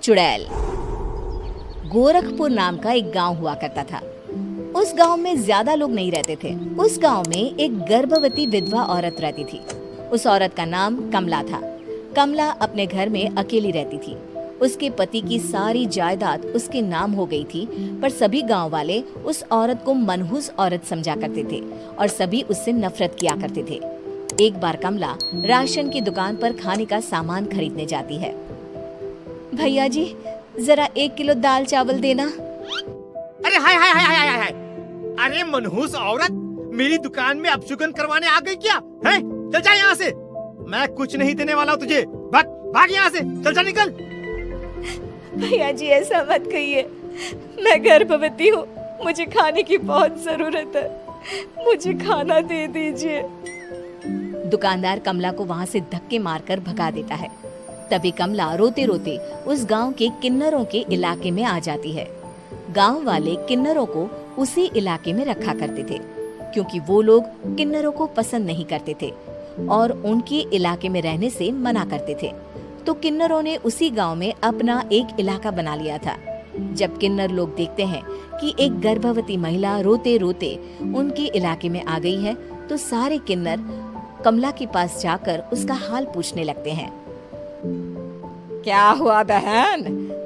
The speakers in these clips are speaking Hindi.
चुड़ैल। गोरखपुर नाम का एक गांव हुआ करता था। उस गांव में ज्यादा लोग नहीं रहते थे। उस गांव में एक गर्भवती विधवा औरत रहती थी। उस औरत का नाम कमला था। कमला अपने घर में अकेली रहती थी। उसके पति की सारी जायदाद उसके नाम हो गई थी, पर सभी गांव वाले उस औरत को मनहूस औरत समझा करते थे और सभी उससे नफरत किया करते थे। एक बार कमला राशन की दुकान पर खाने का सामान खरीदने जाती है। भैया जी, जरा 1 किलो दाल चावल देना। अरे हाय हाय हाय हाय हाय! अरे मनहूस औरत, मेरी दुकान में अपशुगन करवाने आ गई क्या? हैं? चल जा यहाँ से, मैं कुछ नहीं देने वाला हूँ तुझे। भाग भाग यहाँ से, चल जा निकल। भैया जी, ऐसा मत कहिए, मैं गर्भवती हूँ, मुझे खाने की बहुत जरूरत है, मुझे खाना दे दीजिए। दुकानदार कमला को वहाँ से धक्के मारकर भगा देता है। तभी कमला रोते रोते उस गांव के किन्नरों के इलाके में आ जाती है। गांव वाले किन्नरों को उसी इलाके में रखा करते थे, क्योंकि वो लोग किन्नरों को पसंद नहीं करते थे और उनके इलाके में रहने से मना करते थे। तो किन्नरों ने उसी गांव में अपना एक इलाका बना लिया था। जब किन्नर लोग देखते हैं कि एक गर्भवती महिला रोते रोते उनके इलाके में आ गई है, तो सारे किन्नर कमला के पास जाकर उसका हाल पूछने लगते हैं। क्या हुआ बहन,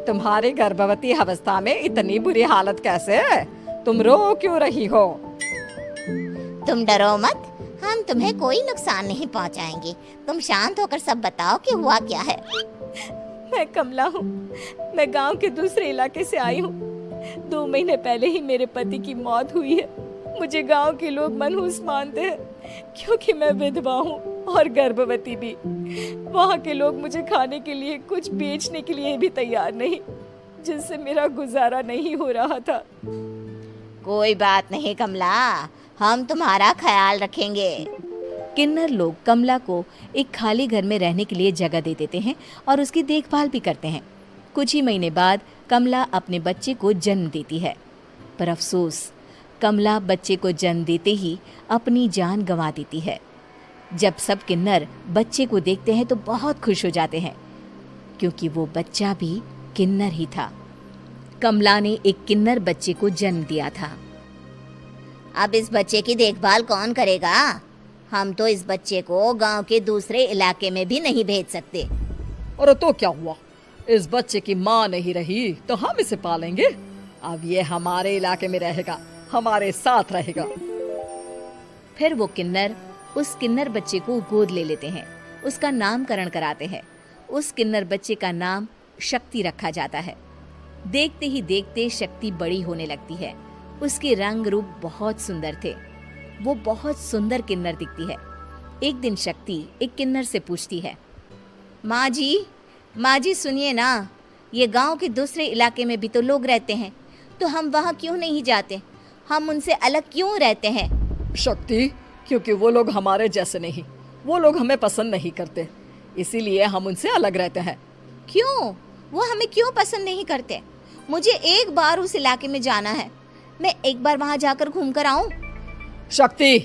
तुम्हारी गर्भवती अवस्था में इतनी बुरी हालत कैसे? तुम रो क्यों रही हो? तुम डरो मत, हम तुम्हें कोई नुकसान नहीं पहुंचाएंगे। तुम शांत होकर सब बताओ कि हुआ क्या है। मैं कमला हूँ, मैं गांव के दूसरे इलाके से आई हूँ। 2 महीने पहले ही मेरे पति की मौत हुई है। मुझे गांव के लोग मनहूस मानते हैं, क्योंकि मैं विधवा हूँ और गर्भवती भी। वहाँ के लोग मुझे खाने के लिए कुछ बेचने के लिए भी तैयार नहीं, जिससे मेरा गुजारा नहीं हो रहा था। कोई बात नहीं कमला, हम तुम्हारा ख्याल रखेंगे। किन्नर लोग कमला को एक खाली घर में रहने के लिए जगह दे देते हैं और उसकी देखभाल भी करते हैं। कुछ ही महीने बाद कमला अपने बच्चे को जन्म देती है, पर अफसोस, कमला बच्चे को जन्म देते ही अपनी जान गंवा देती है। जब सब किन्नर बच्चे को देखते हैं तो बहुत खुश हो जाते हैं, क्योंकि वो बच्चा भी किन्नर ही था। कमला ने एक किन्नर बच्चे को जन्म दिया था। अब इस बच्चे की देखभाल कौन करेगा? हम तो इस बच्चे को गांव के दूसरे इलाके में भी नहीं भेज सकते। और तो क्या हुआ, इस बच्चे की माँ नहीं रही तो हम इसे पालेंगे। अब ये हमारे इलाके में रहेगा, हमारे साथ रहेगा। फिर वो किन्नर उस किन्नर बच्चे को गोद ले लेते हैं, उसका नामकरण कराते हैं। उस किन्नर बच्चे का नाम शक्ति रखा जाता है। देखते ही देखते शक्ति बड़ी होने लगती है। उसके रंग रूप बहुत सुंदर थे। वो बहुत सुंदर किन्नर दिखती है। एक दिन शक्ति एक किन्नर से पूछती है, माँ जी सुनिए ना, ये गांव के दूसरे इलाके में भी तो लोग रहते हैं, तो हम वहाँ क्यों नहीं जाते? हम उनसे अलग क्यों रहते हैं? शक्ति, क्योंकि वो लोग हमारे जैसे नहीं, वो लोग हमें पसंद नहीं करते, इसीलिए हम उनसे अलग रहते हैं। क्यों? वो हमें क्यों पसंद नहीं करते? मुझे एक बार उस इलाके में जाना है, मैं एक बार वहाँ जाकर घूम कर आऊं। शक्ति,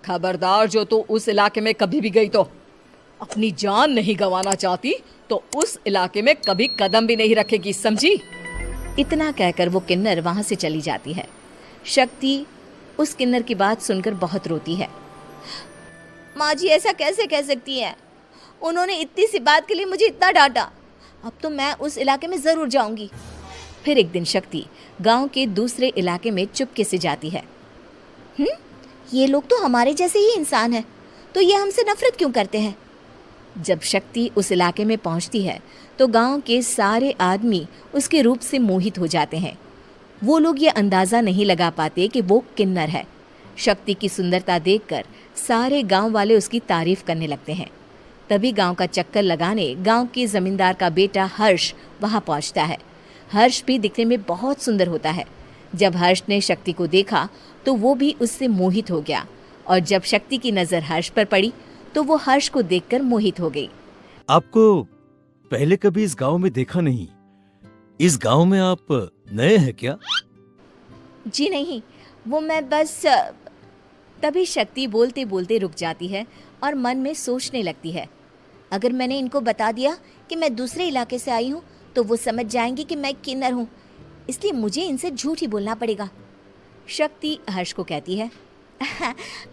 खबरदार, जो तू उस इलाके में कभी भी गई तो अपनी जान नहीं गंवाना चाहती तो उस इलाके में कभी कदम भी नहीं रखेगी, समझी? इतना कहकर वो किन्नर वहाँ से चली जाती है। शक्ति उस किन्नर की बात सुनकर बहुत रोती है। माँ जी, ऐसा कैसे कह सकती है? उन्होंने इतनी सी बात के लिए मुझे इतना डांटा। अब तो मैं उस इलाके में जरूर जाऊंगी। फिर एक दिन शक्ति गांव के दूसरे इलाके में चुपके से जाती है। ये लोग तो हमारे जैसे ही इंसान हैं, तो ये हमसे नफरत क्यों करते हैं? जब शक्ति उस इलाके में पहुंचती है तो गांव के सारे आदमी उसके रूप से मोहित हो जाते हैं। वो लोग ये अंदाज़ा नहीं लगा पाते कि वो किन्नर है। शक्ति की सुंदरता देखकर सारे गांव वाले उसकी तारीफ करने लगते हैं। तभी गांव का चक्कर लगाने गांव के जमींदार का बेटा हर्ष वहां पहुंचता है। हर्ष भी दिखने में बहुत सुंदर होता है। जब हर्ष ने शक्ति को देखा तो वो भी उससे मोहित हो गया, और जब शक्ति की नज़र हर्ष पर पड़ी तो वो हर्ष को देखकर मोहित हो गई। आपको पहले कभी इस गांव में देखा नहीं। इस गांव में आप नए हैं क्या? जी नहीं, वो मैं बस। तभी शक्ति बोलते बोलते रुक जाती है और मन में सोचने लगती है, अगर मैंने इनको बता दिया कि मैं दूसरे इलाके से आई हूँ तो वो समझ जाएंगे कि मैं किन्नर हूँ, इसलिए मुझे इनसे झूठ ही बोलना पड़ेगा। शक्ति हर्ष को कहती है,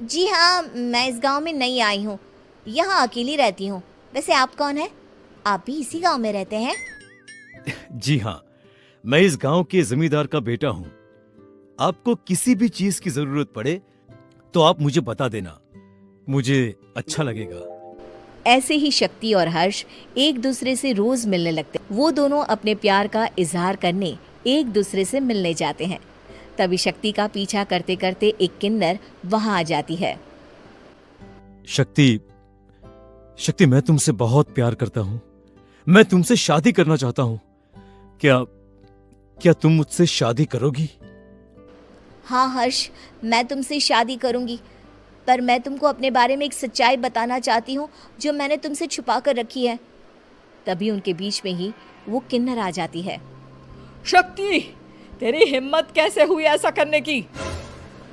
जी हाँ, मैं इस गांव में नई आई हूँ, यहाँ अकेली रहती हूँ। वैसे आप कौन है? आप भी इसी गांव में रहते हैं? जी हाँ, मैं इस गांव के जमींदार का बेटा हूँ। आपको किसी भी चीज की जरूरत पड़े तो आप मुझे बता देना, मुझे अच्छा लगेगा। ऐसे ही शक्ति और हर्ष एक दूसरे से रोज मिलने लगते। वो दोनों अपने प्यार का इजहार करने एक दूसरे से मिलने जाते हैं। तभी शक्ति का पीछा करते करते एक किन्नर वहां आ जाती है। शक्ति, मैं तुमसे बहुत प्यार करता हूँ। मैं तुमसे शादी करना चाहता हूँ। क्या तुम मुझसे शादी करोगी? हाँ हर्ष, मैं तुमसे शादी करूँगी, पर मैं तुमको अपने बारे में एक सच्चाई बताना चाहती हूँ जो मैंने तुमसे छुपा कर रखी है। तभी उनके बीच में ही वो किन्नर आ जाती है। शक्ति, तेरी हिम्मत कैसे हुई ऐसा करने की?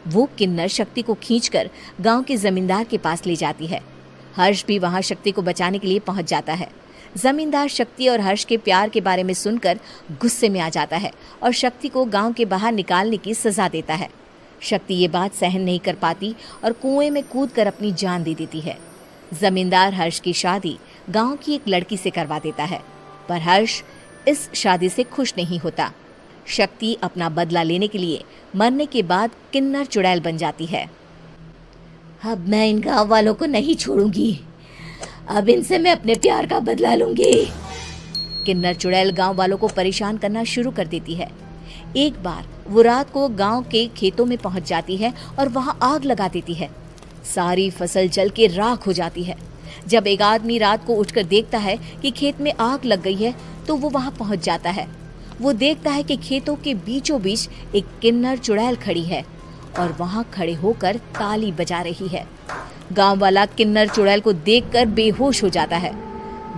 वो किन्नर शक्ति को खींचकर गांव के जमींदार के पास ले जाती है। हर्ष भी वहां शक्ति को बचाने के लिए पहुंच जाता है। जमींदार शक्ति और हर्ष के प्यार के बारे में सुनकर गुस्से में आ जाता है और शक्ति को गांव के बाहर निकालने की सजा देता है। शक्ति ये बात सहन नहीं कर पाती और कुएं में कूदकर अपनी जान दे देती है। जमींदार हर्ष की शादी गांव की एक लड़की से करवा देता है, पर हर्ष इस शादी से खुश नहीं होता। शक्ति अपना बदला लेने के लिए मरने के बाद किन्नर चुड़ैल बन जाती है। अब मैं इन गाँव वालों को नहीं छोड़ूंगी, अब इनसे मैं अपने प्यार का बदला लूंगी। किन्नर चुड़ैल गांव वालों को परेशान करना शुरू कर देती है। एक बार वो रात को गांव के खेतों में पहुंच जाती है और वहां आग लगा देती है। सारी फसल जल के राख हो जाती है। जब एक आदमी रात को उठकर देखता है कि खेत में आग लग गई है तो वो वहां पहुंच जाता है। वो देखता है कि खेतों के बीचों बीच एक किन्नर चुड़ैल खड़ी है और वहां खड़े होकर ताली बजा रही है। गांव वाला किन्नर चुड़ैल को देखकर बेहोश हो जाता है।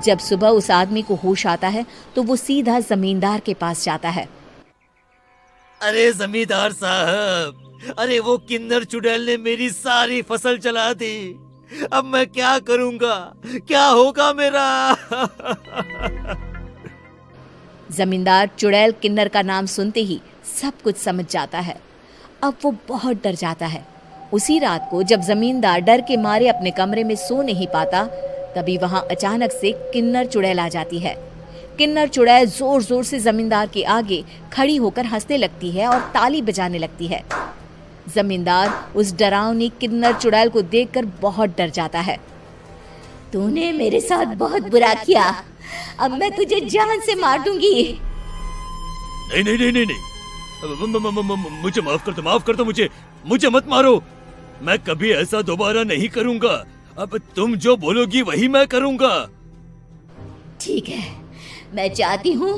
जब सुबह उस आदमी को होश आता है तो वो सीधा जमींदार के पास जाता है। अरे जमींदार साहब, अरे वो किन्नर चुड़ैल ने मेरी सारी फसल जला दी। अब मैं क्या करूंगा? क्या होगा मेरा? जमींदार चुड़ैल किन्नर का नाम सुनते ही सब कुछ समझ जाता है। अब वो बहुत डर जाता है। उसी रात को जब जमींदार डर के मारे अपने कमरे में सो नहीं पाता, तभी वहां अचानक से किन्नर चुड़ैल आ जाती है। किन्नर चुड़ैल जोर जोर से जमींदार के आगे खड़ी होकर हंसने लगती है और ताली बजाने लगती है। जमींदार उस डरावनी किन्नर चुड़ैल को देखकर बहुत डर जाता है। तूने मेरे साथ बहुत बुरा किया, अब मैं तुझे जान से मार दूंगी। नहीं नहीं नहीं नहीं नहीं, मुझे माफ कर दो, मुझे मत मारो। मैं कभी ऐसा दोबारा नहीं करूंगा। अब तुम जो बोलोगी वही मैं करूंगा। ठीक है, मैं चाहती हूँ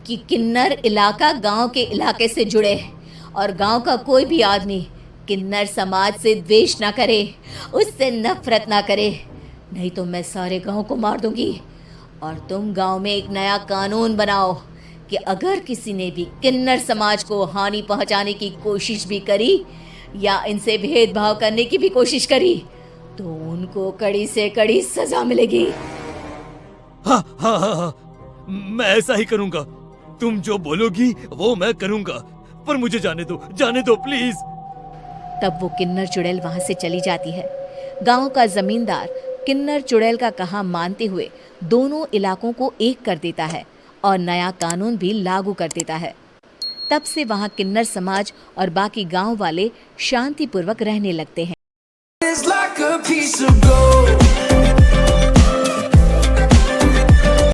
कि किन्नर इलाका गांव के इलाके से जुड़े और गांव का कोई भी आदमी किन्नर समाज से द्वेष ना करे, उससे नफरत ना करे, नहीं तो मैं सारे गांव को मार दूंगी। और तुम गांव में एक नया कानून बनाओ कि अगर किसी ने भी किन्नर समाज को हानि पहुंचाने की कोशिश भी करी या इनसे भेदभाव करने की भी कोशिश करी तो उनको कड़ी से कड़ी सजा मिलेगी। हाँ हाँ हाँ हाँ, मैं ऐसा ही करूंगा। तुम जो बोलोगी वो मैं करूंगा, पर मुझे जाने दो प्लीज। तब वो किन्नर चुड़ैल वहां से चली जाती है। गांव का जमींदार किन्नर चुड़ैल का कहा मानते हुए दोनों इलाकों को एक कर देता है और नया कानून भी लागू कर देता है। तब से वहां किन्नर समाज और बाकी गांव वाले शांतिपूर्वक रहने लगते हैं। It's like a piece of gold.